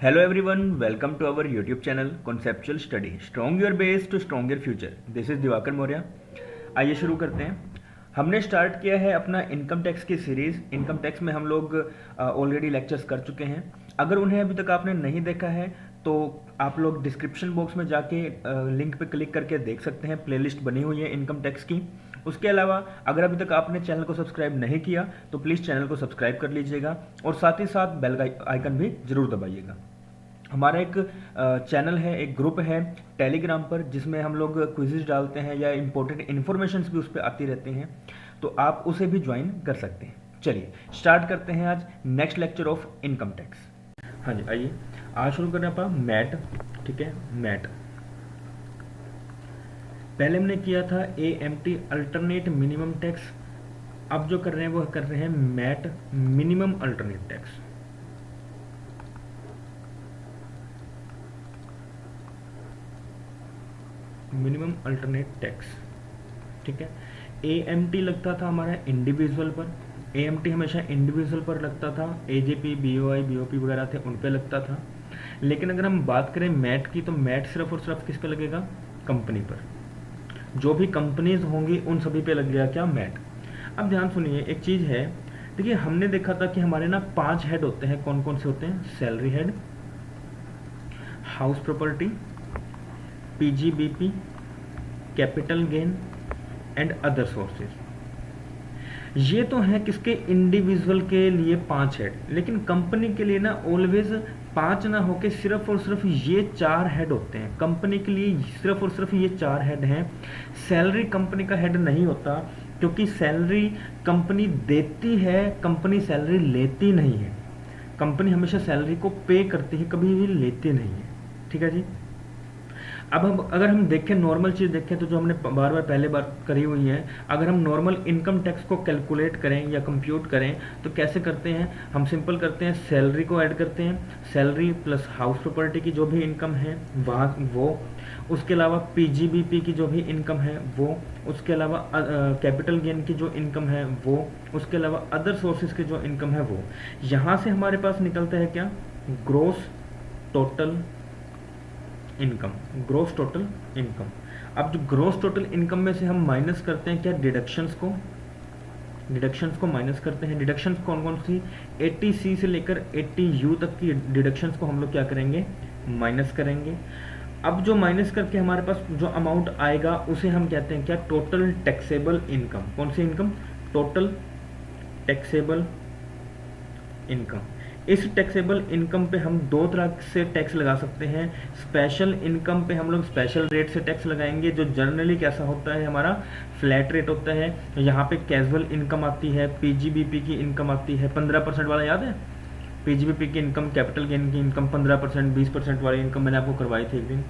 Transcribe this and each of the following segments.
Hello everyone, welcome to our YouTube channel Conceptual Study. Strong your base to strong your future. This is Diwakar Maurya. आइए शुरू करते हैं. हमने start किया है अपना इनकम टैक्स की सीरीज़. इनकम टैक्स में हम लोग ऑलरेडी लेक्चर्स कर चुके हैं. अगर उन्हें अभी तक आपने नहीं देखा है तो आप लोग डिस्क्रिप्शन बॉक्स में जाके लिंक पे क्लिक करके देख सकते हैं. प्लेलिस्ट बनी हुई है इनकम टैक्स की. उसके अलावा अगर अभी तक आपने चैनल को सब्सक्राइब नहीं किया तो प्लीज़ चैनल को सब्सक्राइब कर लीजिएगा और साथ ही साथ बेल आइकन भी ज़रूर दबाइएगा. हमारा एक चैनल है, एक ग्रुप है टेलीग्राम पर जिसमें हम लोग क्विज़ेस डालते हैं या इम्पोर्टेंट इन्फॉर्मेशंस भी उस पर आती रहती हैं, तो आप उसे भी ज्वाइन कर सकते हैं. चलिए स्टार्ट करते हैं आज next lecture of income tax. हाँ जी, आइए आज शुरू करना पा मैट. ठीक है, मैट पहले हमने किया था AMT अल्टरनेट मिनिमम टैक्स. अब जो कर रहे हैं वो कर रहे हैं MAT minimum alternate tax. Minimum alternate tax. ठीक है, AMT लगता था हमारा इंडिविजुअल पर. AMT हमेशा इंडिविजुअल पर लगता था. AJP, BOI, BOP वगैरह थे उन पे लगता था. लेकिन अगर हम बात करें मैट की तो मैट सिर्फ और सिर्फ किस पे लगेगा? कंपनी पर. जो भी कंपनीज होंगी उन सभी पे लग गया क्या? मैट. अब ध्यान सुनिए, एक चीज़ है. देखिए हमने देखा था कि हमारे ना 5 हेड होते हैं. कौन कौन से होते हैं? Salary head, house property, PGBP, capital gain and other sources. ये तो हैं किसके? इंडिविजुअल के लिए 5 हेड. लेकिन कंपनी के लिए ना ऑलवेज 5 ना होके सिर्फ और सिर्फ ये 4 हेड होते हैं. कंपनी के लिए सिर्फ और सिर्फ ये 4 हेड हैं. सैलरी कंपनी का हेड नहीं होता क्योंकि सैलरी कंपनी देती है, कंपनी सैलरी लेती नहीं है. कंपनी हमेशा सैलरी को पे करती है, कभी भी लेती नहीं है. ठीक है जी. अब हम अगर हम देखें, नॉर्मल चीज़ देखें तो जो हमने बार बार पहले बार करी हुई है, अगर हम नॉर्मल इनकम टैक्स को कैलकुलेट करें या कंप्यूट करें तो कैसे करते हैं? हम सिंपल करते हैं, सैलरी को ऐड करते हैं. सैलरी प्लस हाउस प्रॉपर्टी की जो भी इनकम है वहाँ वो, उसके अलावा PGBP की जो भी इनकम है वो, उसके अलावा कैपिटल गेन की जो इनकम है वो, उसके अलावा अदर सोर्सेज की जो इनकम है वो. यहाँ से हमारे पास निकलता है क्या? Gross total income. Gross total income. अब जो ग्रोस टोटल इनकम में से हम माइनस करते हैं क्या? डिडक्शंस को. डिडक्शंस को माइनस करते हैं. डिडक्शंस कौन कौन सी? 80C से लेकर 80U तक की डिडक्शंस को हम लोग क्या करेंगे? माइनस करेंगे. अब जो माइनस करके हमारे पास जो अमाउंट आएगा उसे हम कहते हैं क्या? Total taxable income. कौन सी इनकम? Total taxable income. इस टैक्सेबल इनकम पे हम 2 तरह से टैक्स लगा सकते हैं. स्पेशल इनकम पे हम लोग स्पेशल रेट से टैक्स लगाएंगे जो जनरली कैसा होता है? हमारा फ्लैट रेट होता है. यहाँ पे कैजुअल इनकम आती है, PGBP की इनकम आती है 15% वाला, याद है? PGBP की इनकम, कैपिटल गेन की इनकम 15%, 20% वाली इनकम मैंने आपको करवाई थी एक दिन.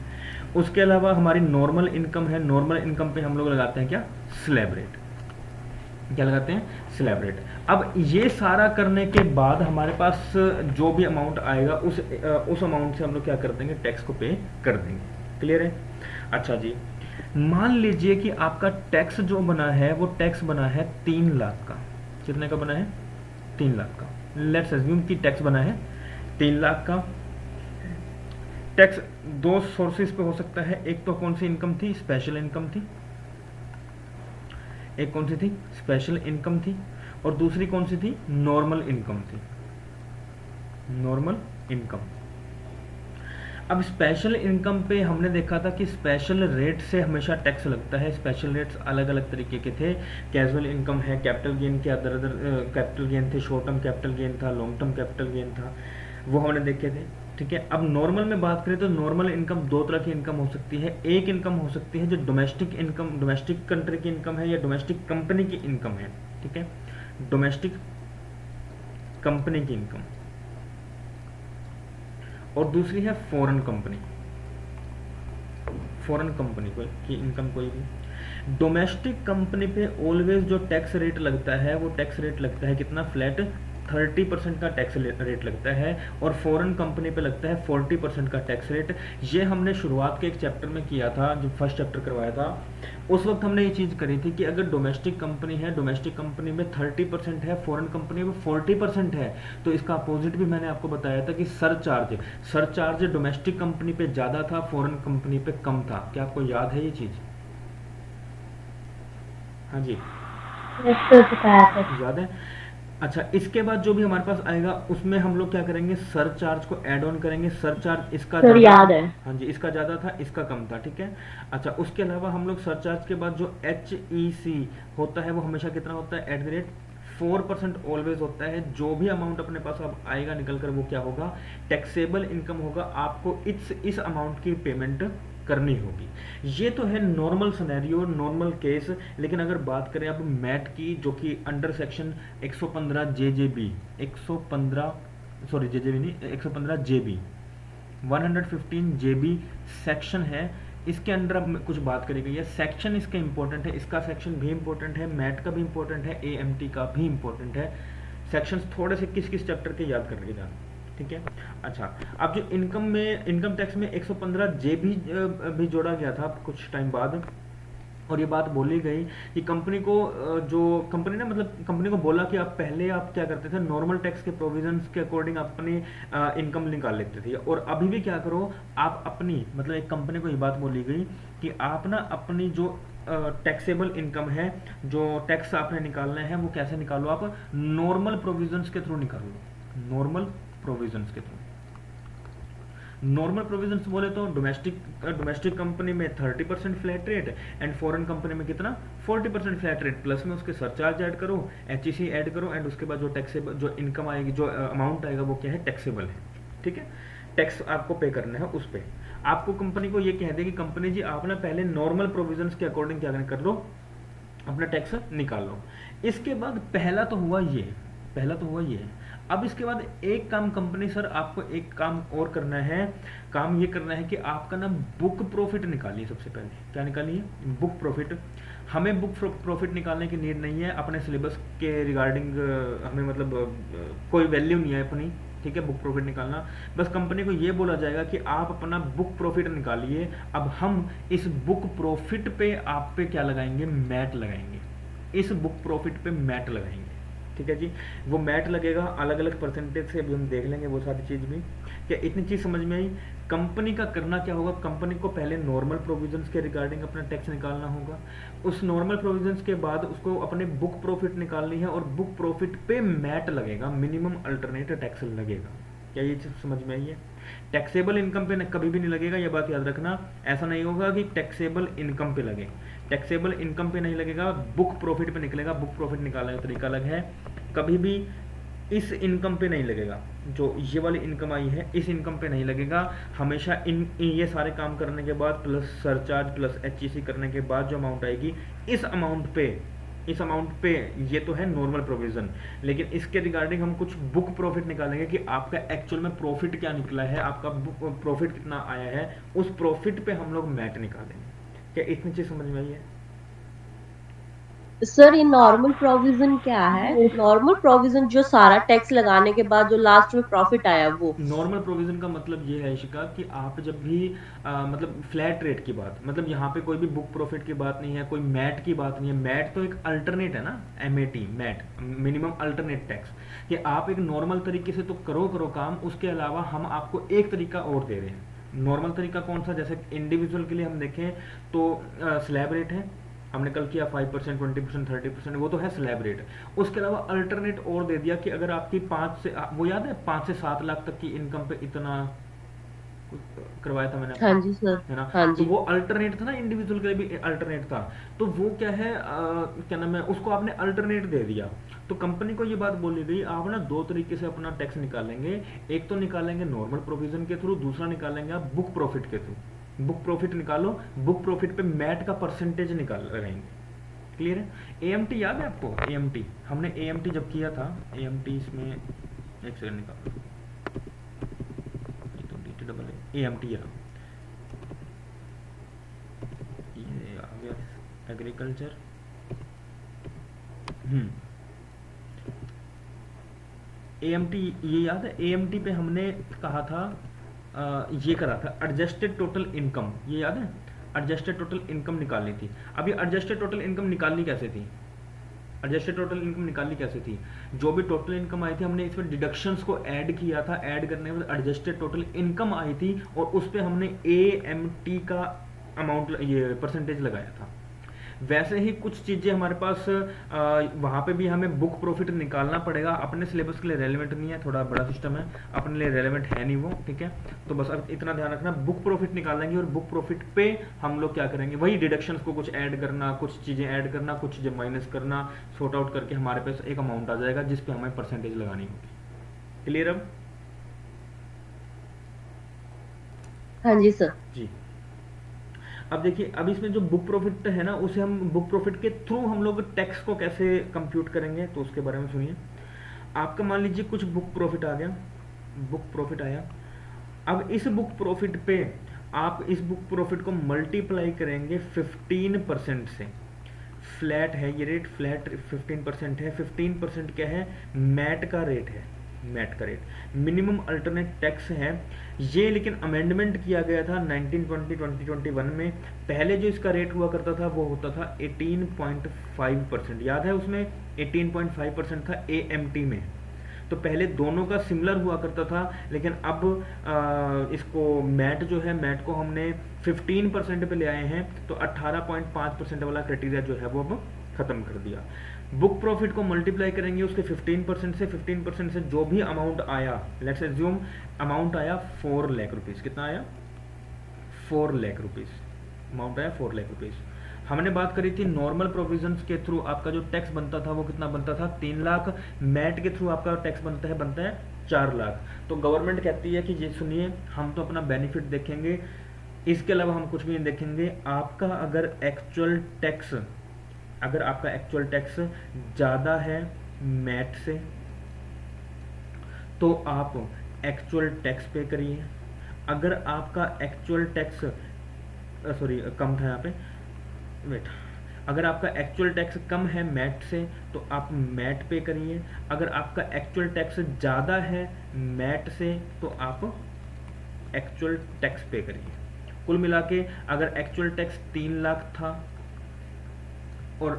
उसके अलावा हमारी नॉर्मल इनकम है. नॉर्मल इनकम पे हम लोग लगाते हैं क्या? Slab rate. क्या लगाते हैं? Slab rate. अब ये सारा करने के बाद हमारे पास जो भी अमाउंट आएगा उस अमाउंट से हम लोग क्या कर देंगे? टैक्स को पे कर देंगे. क्लियर है? अच्छा जी, मान लीजिए कि आपका टैक्स जो बना है वो टैक्स बना है 3 लाख का. कितने का बना है? 3 लाख का. लेट्स अज्यूम कि टैक्स बना है 3 लाख का. टैक्स 2 सोर्सेज पे हो सकता है. एक तो कौन सी इनकम थी? स्पेशल इनकम थी. एक कौन सी थी? स्पेशल इनकम थी. और दूसरी कौन सी थी? नॉर्मल इनकम थी. Normal income. अब स्पेशल इनकम पे हमने देखा था कि स्पेशल रेट से हमेशा टैक्स लगता है. स्पेशल रेट्स अलग अलग तरीके के थे. कैजुअल इनकम है, कैपिटल गेन के अदर कैपिटल गेन थे, शॉर्ट टर्म कैपिटल गेन था, लॉन्ग टर्म कैपिटल गेन था, वो हमने देखे थे. ठीक है. अब नॉर्मल में बात करें तो नॉर्मल इनकम 2 तरह की इनकम हो सकती है. एक इनकम हो सकती है जो डोमेस्टिक इनकम, डोमेस्टिक कंट्री की इनकम है या डोमेस्टिक कंपनी की इनकम है. ठीक है, डोमेस्टिक कंपनी की इनकम. और दूसरी है फॉरेन कंपनी. फॉरेन कंपनी की इनकम कोई भी. डोमेस्टिक कंपनी पे ऑलवेज जो टैक्स रेट लगता है वो टैक्स रेट लगता है कितना? फ्लैट 30% का टैक्स रेट लगता है और फॉरेन कंपनी पे लगता है 40% का टैक्स रेट। ये हमने शुरुआत के एक चैप्टर में किया था, जो फर्स्ट चैप्टर करवाया था, उस वक्त हमने ये चीज़ करी थी कि अगर डोमेस्टिक कंपनी है, डोमेस्टिक कंपनी में 30% है, फॉरेन कंपनी में 40% है, तो इसका अपोजिट भी मैंने आपको बताया था कि सरचार्ज, सरचार्ज डोमेस्टिक कंपनी पे ज़्यादा था, फॉरेन कंपनी पे कम था। क्या आपको याद है ये चीज़? हाँ जी, सर बताया था। याद है। अच्छा, इसके बाद जो भी हमारे पास आएगा उसमें हम लोग क्या करेंगे, सरचार्ज को ऐड ऑन करेंगे। सरचार्ज इसका सर ज़्यादा था, याद है। हाँ जी, इसका ज़्यादा था, इसका कम था, ठीक है। अच्छा, उसके अलावा हम लोग सरचार्ज के बाद जो एच ई सी होता है वो हमेशा कितना होता है, @ 4% ऑलवेज होता है। जो भी अमाउंट अपने पास अब आएगा निकल कर, वो क्या होगा, टैक्सेबल इनकम होगा। आपको इस अमाउंट की पेमेंट करनी होगी। ये तो है नॉर्मल सिनेरियो, नॉर्मल केस। लेकिन अगर बात करें अब मैट की, जो कि under section 115 JJB, 115, sorry JJB नहीं, 115 जेबी, 115 जेबी सेक्शन है, इसके अंडर अब कुछ बात करी गई है। सेक्शन इसका इंपॉर्टेंट है, इसका सेक्शन भी इंपॉर्टेंट है, मैट का भी इंपॉर्टेंट है, एएमटी का भी इंपॉर्टेंट है। सेक्शंस थोड़े से किस किस चैप्टर के याद करके जाना, ठीक है। अच्छा, अब जो इनकम में, इनकम टैक्स में 115 जे भी जोड़ा गया था कुछ टाइम बाद, और ये बात बोली गई कि कंपनी को जो कंपनी ने, मतलब कंपनी को बोला कि आप पहले आप क्या करते थे, नॉर्मल टैक्स के प्रोविजंस के अकॉर्डिंग अपनी इनकम निकाल लेते थे, और अभी भी क्या करो, आप अपनी, मतलब एक कंपनी को ये बात बोली गई कि आप ना अपनी जो टैक्सेबल इनकम है, जो टैक्स आपने निकालना है, वो कैसे निकालो, आप नॉर्मल प्रोविजंस के थ्रू निकालो, नॉर्मल प्रोविजंस के थ्रू। नॉर्मल प्रोविजंस बोले तो डोमेस्टिक कंपनी में 30% flat rate, and foreign company में कितना, 40% फ्लैट रेट, प्लस में उसके सरचार्ज ऐड करो, एचईसी ऐड करो, एंड उसके बाद जो टैक्सेबल, जो इनकम आएगी, जो अमाउंट आएगा, वो क्या है, टैक्सेबल है, ठीक है। टैक्स आपको पे करना है उस पर। आपको कंपनी को ये कह दे कि कंपनी जी आप ना पहले नॉर्मल प्रोविजंस के अकॉर्डिंग क्या कर लो, अपना टैक्स निकाल लो। इसके बाद पहला तो हुआ ये, पहला तो हुआ ये। अब इसके बाद एक काम कंपनी, सर आपको एक काम और करना है, काम ये करना है कि आपका ना बुक प्रॉफिट निकालिए। सबसे पहले क्या निकालिए, बुक प्रॉफिट। हमें बुक प्रॉफिट निकालने की नीड नहीं है, अपने सिलेबस के रिगार्डिंग हमें मतलब कोई वैल्यू नहीं है अपनी, ठीक है, बुक प्रॉफिट निकालना। बस कंपनी को ये बोला जाएगा कि आप अपना बुक प्रॉफिट निकालिए। अब हम इस बुक प्रॉफिट पे आप पे क्या लगाएंगे, मैट लगाएंगे, इस बुक प्रॉफिट पे मैट लगाएंगे, ठीक है जी। वो मैट लगेगा अलग अलग परसेंटेज से, अभी हम देख लेंगे वो सारी चीज़ भी। क्या इतनी चीज़ समझ में आई? कंपनी का करना क्या होगा, कंपनी को पहले नॉर्मल प्रोविजंस के रिगार्डिंग अपना टैक्स निकालना होगा। उस नॉर्मल प्रोविजंस के बाद उसको अपने बुक प्रॉफिट निकालनी है, और बुक प्रॉफिट पे मैट लगेगा, मिनिमम अल्टरनेट टैक्स लगेगा। क्या ये चीज़ समझ में आई है? टैक्सेबल इनकम पे कभी भी नहीं लगेगा, ये बात याद रखना। ऐसा नहीं होगा कि टैक्सेबल इनकम पे लगे, टैक्सेबल इनकम पे नहीं लगेगा, बुक प्रॉफिट पे निकलेगा। बुक प्रॉफिट निकालने का तरीका अलग है। कभी भी इस इनकम पे नहीं लगेगा, जो ये वाली इनकम आई है इस इनकम पे नहीं लगेगा। हमेशा ये सारे काम करने के बाद, प्लस सरचार्ज प्लस एचईसी करने के बाद जो अमाउंट आएगी, इस अमाउंट पे, इस अमाउंट पे, ये तो है नॉर्मल प्रोविजन, लेकिन इसके रिगार्डिंग हम कुछ बुक प्रॉफिट निकालेंगे कि आपका एक्चुअल में प्रॉफिट क्या निकला है, आपका बुक प्रॉफिट कितना आया है, उस प्रॉफिट पे हम लोग मैट निकालेंगे। क्या इतनी चीज समझ में आई है? सर ये नॉर्मल प्रोविजन क्या है? नॉर्मल प्रोविजन जो सारा टैक्स लगाने के बाद जो लास्ट में प्रॉफिट आया वो। नॉर्मल प्रोविजन का मतलब ये है शिका कि आप जब भी मतलब फ्लैट रेट की बात, मतलब यहाँ पे कोई भी बुक प्रॉफिट की बात नहीं है, कोई मैट की बात नहीं है। मैट तो एक अल्टरनेट है ना, MAT, MAT minimum alternate tax, कि आप एक नॉर्मल तरीके से तो करो काम, उसके अलावा हम आपको एक तरीका और दे रहे हैं। नॉर्मल तरीका कौन सा, जैसे इंडिविजुअल के लिए हम देखें तो स्लैब रेट है, हमने कल किया 5%, 20%, 30%, वो तो है स्लैब रेट। उसके अलावा अल्टरनेट और दे दिया कि अगर आपकी 5 से, वो याद है 5 से 7 लाख तक की इनकम पे इतना करवाया था मैंने हाँ आपको, जी सर। है ना। हाँ तो जी। वो अल्टरनेट था ना, इंडिविजुअल के लिए भी अल्टरनेट था। तो वो क्या है, क्या नाम है, उसको आपने अल्टरनेट दे दिया। तो कंपनी को ये बात बोली गई, आप ना दो तरीके से अपना टैक्स निकालेंगे। एक तो निकालेंगे नॉर्मल प्रोविजन के थ्रू, दूसरा निकालेंगे आप बुक प्रॉफिट के थ्रू। बुक प्रॉफिट निकालो, बुक प्रॉफिट पे मैट का परसेंटेज निकाल रहेंगे। क्लियर है? एएमटी याद है आपको? एएमटी हमने एएमटी जब किया था, एएमटी इसमें एक सेकंड निकालो, ये तो डी डबल है, एएमटी है, ये आ गया एग्रीकल्चर। हम्म AMT, ये याद है AMT पे हमने कहा था, ये करा था एडजस्टेड टोटल इनकम, ये याद है, एडजस्टेड टोटल इनकम निकालनी थी। अब ये एडजस्टेड टोटल इनकम निकालनी कैसे थी, एडजस्टेड टोटल इनकम निकालनी कैसे थी, जो भी टोटल इनकम आई थी हमने इसमें डिडक्शंस को ऐड किया था, ऐड करने के बाद एडजस्टेड टोटल इनकम आई थी और उस पे हमने AMT का अमाउंट, ये परसेंटेज लगाया था। वैसे ही कुछ चीज़ें हमारे पास वहाँ पे भी हमें बुक प्रॉफिट निकालना पड़ेगा, अपने सिलेबस के लिए रेलेवेंट नहीं है, थोड़ा बड़ा सिस्टम है, अपने लिए रेलेवेंट है नहीं वो, ठीक है। तो बस अब इतना ध्यान रखना, बुक प्रॉफिट निकालेंगे और बुक प्रॉफिट पे हम लोग क्या करेंगे, वही डिडक्शंस को कुछ ऐड करना, कुछ चीज़ें ऐड करना, कुछ चीज़ें माइनस करना, सॉर्ट आउट करके हमारे पास एक अमाउंट आ जाएगा जिस पे हमें परसेंटेज लगानी होगी। क्लियर अब? हाँ जी सर। जी। अब देखिए, अब इसमें जो बुक प्रॉफिट है ना, उसे हम बुक प्रॉफिट के थ्रू हम लोग टैक्स को कैसे कंप्यूट करेंगे, तो उसके बारे में सुनिए। आपका मान लीजिए कुछ बुक प्रॉफिट आ गया, बुक प्रॉफिट आया। अब इस बुक प्रॉफिट पे आप इस बुक प्रॉफिट को मल्टीप्लाई करेंगे 15% से। फ्लैट है ये रेट, फ्लैट 15% है। 15% क्या है, मैट का रेट है, मैट का रेट, मिनिमम अल्टरनेट टैक्स है ये। लेकिन अमेंडमेंट किया गया था 1920-2021 में। पहले जो इसका रेट हुआ करता था वो होता था 18.5%, याद है, उसमें 18.5% था AMT में। तो पहले दोनों का सिमिलर हुआ करता था, लेकिन अब इसको मैट जो है, मैट को हमने 15% पे ले आए हैं, तो 18.5% वाला क्राइटेरिया जो है वो अब खत्म कर दिया। बुक प्रॉफिट को मल्टीप्लाई करेंगे उसके 15% से, 15% से जो भी अमाउंट आया, लेट्स एज्यूम अमाउंट आया 4 लाख रुपीज़, कितना आया, 4 लाख रुपीज़ अमाउंट आया, 4 लाख रुपीज़। हमने बात करी थी नॉर्मल प्रोविजंस के थ्रू आपका जो टैक्स बनता था वो कितना बनता था, 3 लाख। मैट के थ्रू आपका टैक्स बनता है 4 लाख। तो गवर्नमेंट कहती है कि ये सुनिए, हम तो अपना बेनिफिट देखेंगे, इसके अलावा हम कुछ भी नहीं देखेंगे। आपका अगर आपका एक्चुअल टैक्स ज़्यादा है मैट से, तो आप एक्चुअल टैक्स पे करिए। अगर आपका एक्चुअल टैक्स कम था यहाँ पे, वेट, अगर आपका एक्चुअल टैक्स कम है मैट से तो आप मैट पे करिए। अगर आपका एक्चुअल टैक्स ज़्यादा है मैट से तो आप एक्चुअल टैक्स पे करिए। कुल मिला के अगर एक्चुअल टैक्स 3 लाख था और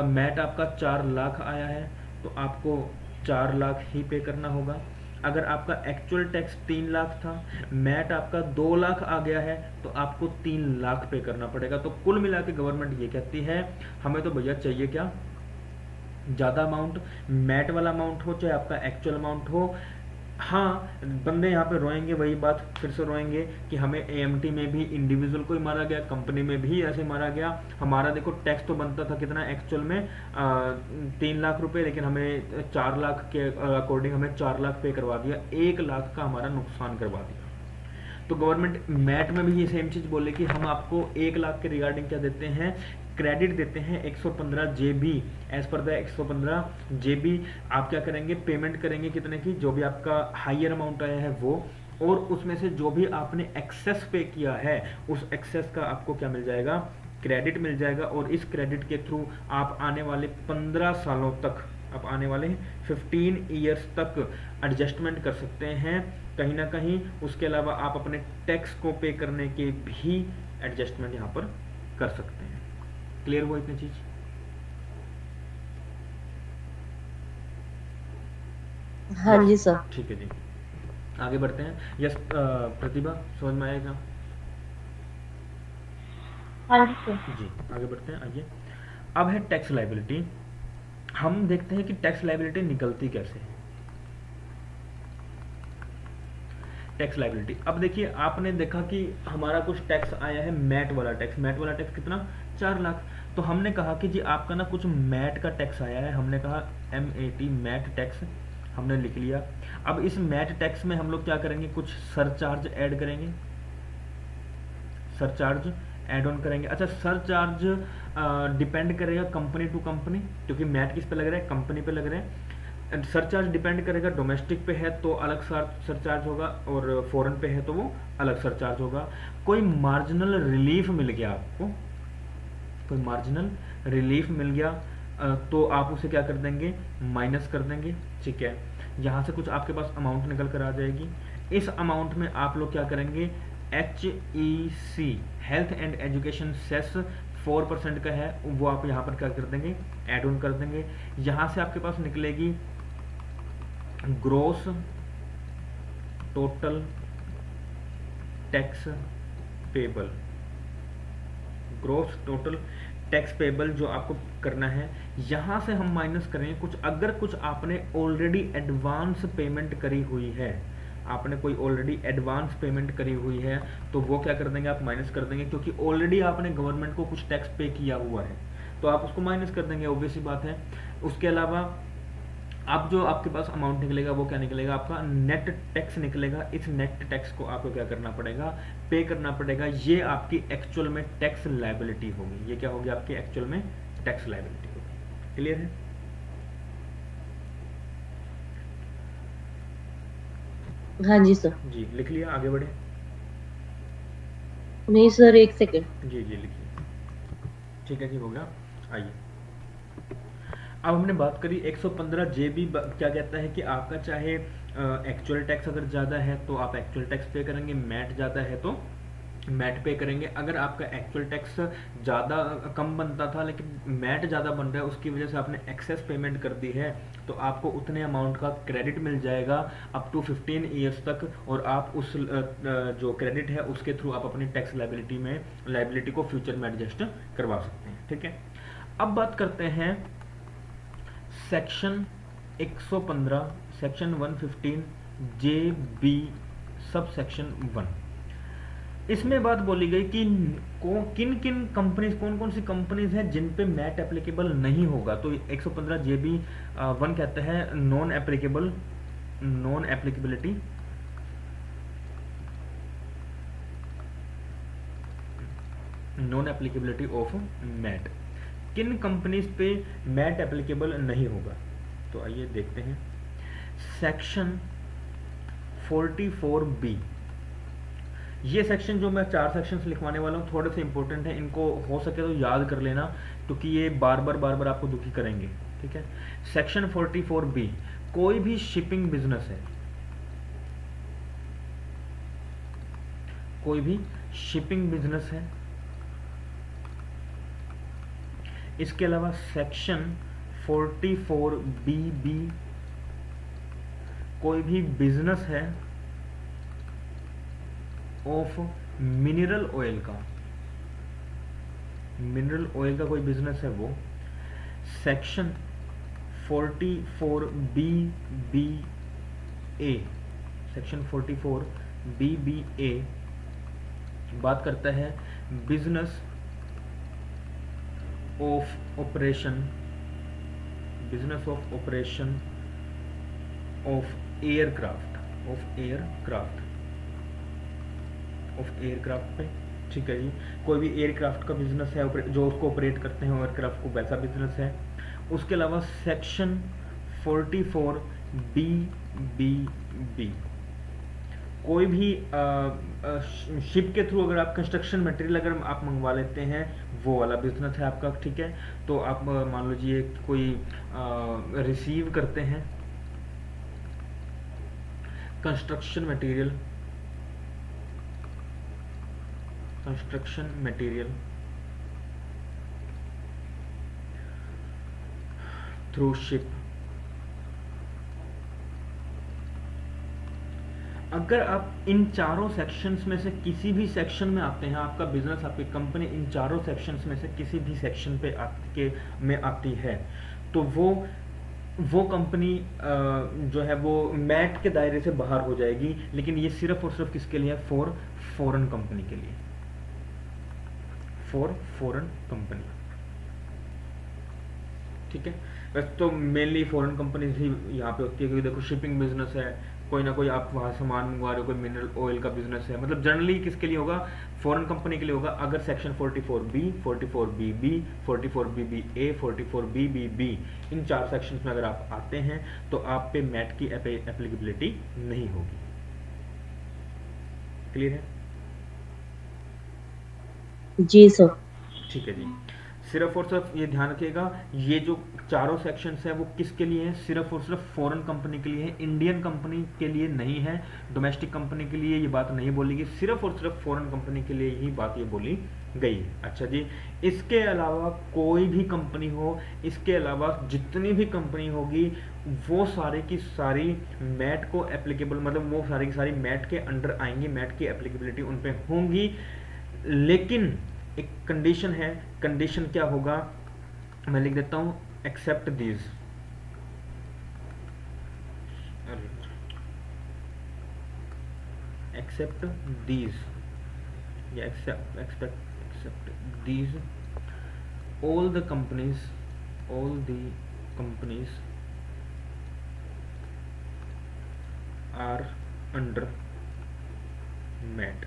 मैट आपका 4 लाख आया है तो आपको 4 लाख ही पे करना होगा। अगर आपका एक्चुअल टैक्स 3 लाख था, मैट आपका 2 लाख आ गया है, तो आपको 3 लाख पे करना पड़ेगा। तो कुल मिला के गवर्नमेंट ये कहती है हमें तो भैया चाहिए क्या, ज़्यादा अमाउंट, मैट वाला अमाउंट हो चाहे आपका एक्चुअल अमाउंट हो। हाँ, बंदे यहाँ पे रोएंगे, वही बात फिर से रोएंगे कि हमें AMT में भी इंडिविजुअल को ही मारा गया, कंपनी में भी ऐसे मारा गया। हमारा देखो टैक्स तो बनता था कितना एक्चुअल में 3 लाख रुपए, लेकिन हमें 4 लाख के अकॉर्डिंग हमें 4 लाख पे करवा दिया, 1 लाख का हमारा नुकसान करवा दिया। तो गवर्नमेंट मैट में भी ये सेम चीज़ बोले कि हम आपको 1 लाख के रिगार्डिंग क्या देते हैं, क्रेडिट देते हैं 115 GB। As per the 115 GB आप क्या करेंगे, पेमेंट करेंगे कितने की, जो भी आपका हाइयर अमाउंट आया है वो, और उसमें से जो भी आपने एक्सेस पे किया है उस एक्सेस का आपको क्या मिल जाएगा, क्रेडिट मिल जाएगा। और इस क्रेडिट के थ्रू आप आने वाले 15 सालों तक, आप आने वाले 15 ईयर्स तक एडजस्टमेंट कर सकते हैं कहीं ना कहीं। उसके अलावा आप अपने टैक्स को पे करने के भी एडजस्टमेंट यहाँ पर कर सकते हैं। क्लियर हुआ इतनी चीज? हाँ जी सर। ठीक है जी, आगे बढ़ते हैं। यस प्रतिभा, समझ में आएगा? हाँ जी सर। जी, आगे बढ़ते हैं, आइए। अब है टैक्स लायबिलिटी। हम देखते हैं कि टैक्स लायबिलिटी निकलती कैसे है। टैक्स लायबिलिटी, अब देखिए आपने देखा कि हमारा कुछ टैक्स आया है मैट वाला टैक्स, मैट वाला टैक्स कितना, 4 लाख। तो हमने कहा कि जी आपका ना कुछ मैट का टैक्स आया है, हमने कहा MAT मैट टैक्स हमने लिख लिया। अब इस मैट टैक्स में हम लोग क्या करेंगे, कुछ सरचार्ज ऐड करेंगे, सरचार्ज ऐड ऑन करेंगे। अच्छा, सरचार्ज डिपेंड करेगा कंपनी टू कंपनी, क्योंकि मैट किस पे लग रहा है, कंपनी पे लग रहा है। सरचार्ज डिपेंड करेगा, डोमेस्टिक पे है तो अलग सरचार्ज होगा और फॉरेन पे है तो वो अलग सरचार्ज होगा। कोई मार्जिनल रिलीफ मिल गया आपको, कोई मार्जिनल रिलीफ मिल गया तो आप उसे क्या कर देंगे, माइनस कर देंगे, ठीक है। यहाँ से कुछ आपके पास अमाउंट निकल कर आ जाएगी। इस अमाउंट में आप लोग क्या करेंगे, HEC health and education cess 4% का है, वो आप यहाँ पर क्या कर देंगे, एड ऑन कर देंगे। यहाँ से आपके पास निकलेगी gross total tax payable, gross total tax payable जो आपको करना है। यहाँ से हम माइनस करेंगे कुछ, अगर कुछ आपने ऑलरेडी एडवांस पेमेंट करी हुई है, आपने कोई ऑलरेडी एडवांस पेमेंट करी हुई है तो वो क्या कर देंगे, आप माइनस कर देंगे, क्योंकि ऑलरेडी आपने गवर्नमेंट को कुछ टैक्स पे किया हुआ है तो आप उसको माइनस कर देंगे, ऑब्वियस सी बात है। उसके अलावा अब जो आपके पास अमाउंट निकलेगा वो क्या निकलेगा, आपका नेट टैक्स निकलेगा। इस नेट टैक्स को आपको क्या करना पड़ेगा, पे करना पड़ेगा। ये आपकी एक्चुअल में टैक्स लायबिलिटी होगी, ये क्या होगी, आपकी एक्चुअल में टैक्स लायबिलिटी होगी। क्लियर है? हाँ जी सर। जी लिख लिया, आगे बढ़े। नहीं सर, एक सेकंड। जी जी लिखिए। ठीक है जी, हो गया। आइए अब हमने बात करी 115 जेबी क्या कहता है कि आपका चाहे एक्चुअल टैक्स अगर ज़्यादा है तो आप एक्चुअल टैक्स पे करेंगे, मैट ज़्यादा है तो मैट पे करेंगे। अगर आपका एक्चुअल टैक्स ज़्यादा कम बनता था लेकिन मैट ज़्यादा बन रहा है, उसकी वजह से आपने एक्सेस पेमेंट कर दी है, तो आपको उतने अमाउंट का क्रेडिट मिल जाएगा अप टू 15 ईयर्स तक, और आप उस जो क्रेडिट है उसके थ्रू आप अपनी टैक्स लाइबिलिटी को फ्यूचर में एडजस्ट करवा सकते हैं। ठीक है, अब बात करते हैं section 115 section 115 JB sub section 1। इसमें बात बोली गई कि किन किन कंपनीज, कौन कौन सी कंपनीज हैं जिन पे मैट एप्लीकेबल नहीं होगा। तो 115 JB 1 कहता है नॉन एप्लीकेबिलिटी ऑफ मैट, किन कंपनीज पे मैट एप्लीकेबल नहीं होगा। तो आइए देखते हैं। सेक्शन 44B, ये सेक्शन जो मैं 4 सेक्शंस लिखवाने वाला हूँ थोड़े से इंपॉर्टेंट है, इनको हो सके तो याद कर लेना क्योंकि ये बार बार आपको दुखी करेंगे। ठीक है, सेक्शन 44B, कोई भी शिपिंग बिजनेस है, कोई भी शिपिंग बिजनेस है। इसके अलावा सेक्शन 44BB, कोई भी बिजनेस है ऑफ मिनरल ऑयल का, मिनरल ऑयल का कोई बिजनेस है वो। सेक्शन 44BBA, सेक्शन 44BBA बात करता है business of operation, business of operation of aircraft पे। ठीक है जी, कोई भी एयरक्राफ्ट का बिजनेस है जो उसको ऑपरेट करते हैं एयरक्राफ्ट को, वैसा बिजनेस है। उसके अलावा सेक्शन 44BBB, कोई भी शिप के थ्रू अगर आप कंस्ट्रक्शन मटेरियल अगर आप मंगवा लेते हैं, वो वाला बिजनेस है आपका। ठीक है, तो आप मान लीजिए कोई रिसीव करते हैं कंस्ट्रक्शन मटेरियल थ्रू शिप। अगर आप इन चारों सेक्शंस में से किसी भी सेक्शन में आते हैं, आपका बिजनेस, आपकी कंपनी इन चारों सेक्शंस में से किसी भी सेक्शन पे में आती है, तो वो कंपनी जो है वो मैट के दायरे से बाहर हो जाएगी। लेकिन ये सिर्फ और सिर्फ किसके लिए है, फॉरेन कंपनी के लिए, फॉरेन कंपनी। ठीक है, वैसे तो मेनली फॉरेन कंपनीज ही यहाँ पे होती है, क्योंकि देखो शिपिंग बिजनेस है, कोई ना कोई आप वहाँ सामान मंगवा रहे हो, कोई मिनरल ऑयल का बिजनेस है, मतलब जनरली किसके लिए होगा, फॉरेन कंपनी के लिए होगा। अगर section 44B, 44BB, 44BBA, 44BBB इन 4 सेक्शंस में अगर आप आते हैं तो आप पे मैट की एप्लीकेबिलिटी नहीं होगी। क्लियर है? जी सर। ठीक है जी, सिर्फ और सिर्फ ये ध्यान रखिएगा, ये जो चारों सेक्शंस है वो किसके लिए है? सिर्फ और सिर्फ फॉरेन कंपनी के लिए है, इंडियन कंपनी के लिए नहीं है। डोमेस्टिक कंपनी के लिए ये बात नहीं बोली गई, सिर्फ और सिर्फ फॉरेन कंपनी के लिए ही बात ये बोली गई है। अच्छा जी, इसके अलावा कोई भी कंपनी हो, इसके अलावा जितनी भी कंपनी होगी वो सारी की सारी मैट को एप्लीकेबल, मतलब वो सारी की सारी मैट के अंडर आएंगी, मैट की एप्लीकेबिलिटी उन पे होंगी। लेकिन एक कंडीशन है, कंडीशन क्या होगा मैं लिख देता हूं, एक्सेप्ट दीज, एक्सेप्ट दीज या except these all the companies are under MAT,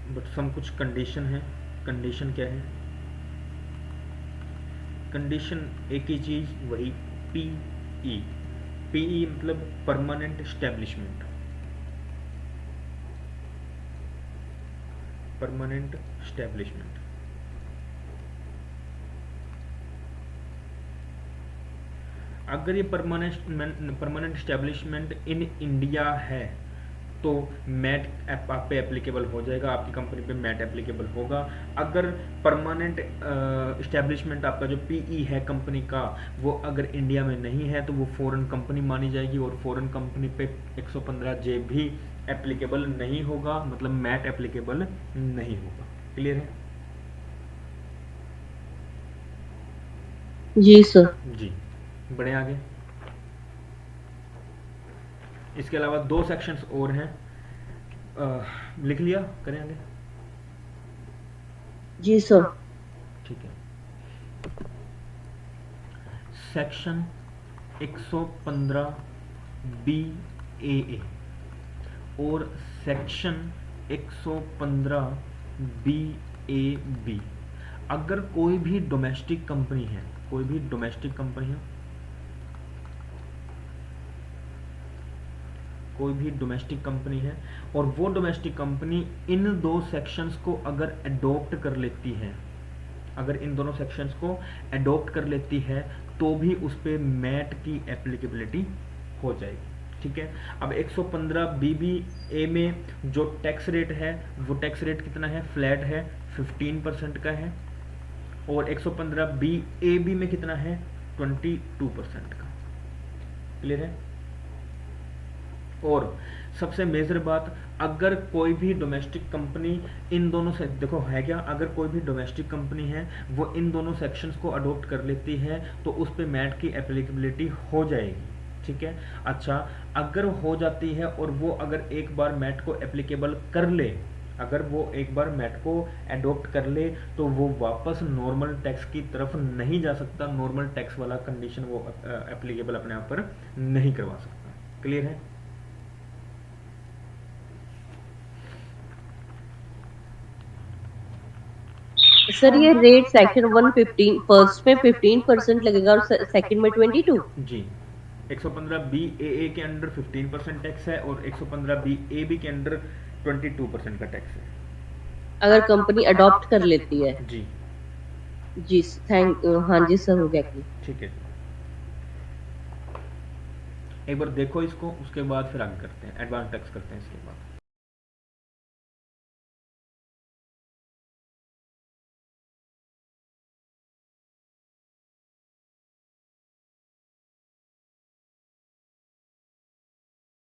but some कुछ कंडीशन है। कंडीशन क्या है? कंडीशन एक ही चीज, वही पीई। पीई मतलब परमानेंट एस्टेब्लिशमेंट, परमानेंट एस्टेब्लिशमेंट। अगर ये परमानेंट एस्टेब्लिशमेंट इन इंडिया है तो मैट आप पे एप्लीकेबल हो जाएगा, आपकी कंपनी पे मैट एप्लीकेबल होगा। अगर परमानेंट एस्टेब्लिशमेंट आपका जो पीई है कंपनी का वो अगर इंडिया में नहीं है तो वो फॉरेन कंपनी मानी जाएगी, और फॉरेन कंपनी पे 115 जे भी एप्लीकेबल नहीं होगा, मतलब मैट एप्लीकेबल नहीं होगा। क्लियर है? जी सर। जी, बढ़े आगे। इसके अलावा 2 सेक्शंस और हैं, लिख लिया, करें आगे? जी सर। ठीक है। सेक्शन 115 बी ए और सेक्शन 115 बी ए बी। अगर कोई भी डोमेस्टिक कंपनी है, कोई भी डोमेस्टिक कंपनी है, कोई भी डोमेस्टिक कंपनी है और वो डोमेस्टिक कंपनी इन 2 सेक्शंस को अगर एडॉप्ट कर लेती है, अगर इन दोनों सेक्शंस को एडॉप्ट कर लेती है तो भी उस पर मैट की एप्लीकेबिलिटी हो जाएगी। ठीक है। अब 115 BBA में जो टैक्स रेट है वो टैक्स रेट कितना है? फ्लैट है, 15% का है। और 115 BAB में कितना है? 22% का। क्लियर है? और सबसे मेजर बात, अगर कोई भी डोमेस्टिक कंपनी इन दोनों से, देखो है क्या, अगर कोई भी डोमेस्टिक कंपनी है वो इन दोनों सेक्शंस को अडॉप्ट कर लेती है तो उस पे मैट की एप्लीकेबिलिटी हो जाएगी। ठीक है। अच्छा, अगर हो जाती है और वो अगर एक बार मैट को एप्लीकेबल कर ले, अगर वो एक बार मैट को एडॉप्ट कर ले तो वो वापस नॉर्मल टैक्स की तरफ नहीं जा सकता, नॉर्मल टैक्स वाला कंडीशन वो एप्लीकेबल अपने आप पर नहीं करवा सकता। क्लियर है? सर ये रेट सेक्शन 115 फर्स्ट में 15% लगेगा और सेकंड में 22। जी, 115 BAA के अंडर 15% टैक्स है और 115 BAB के अंडर 22% का टैक्स है, अगर कंपनी अडॉप्ट कर लेती है। जी जी हाँ जी सर, हो गया। ठीक है। एक बार देखो इसको, उसके बाद फिर आगे करते हैं, एडवांस टैक्स करते हैं इसके बाद।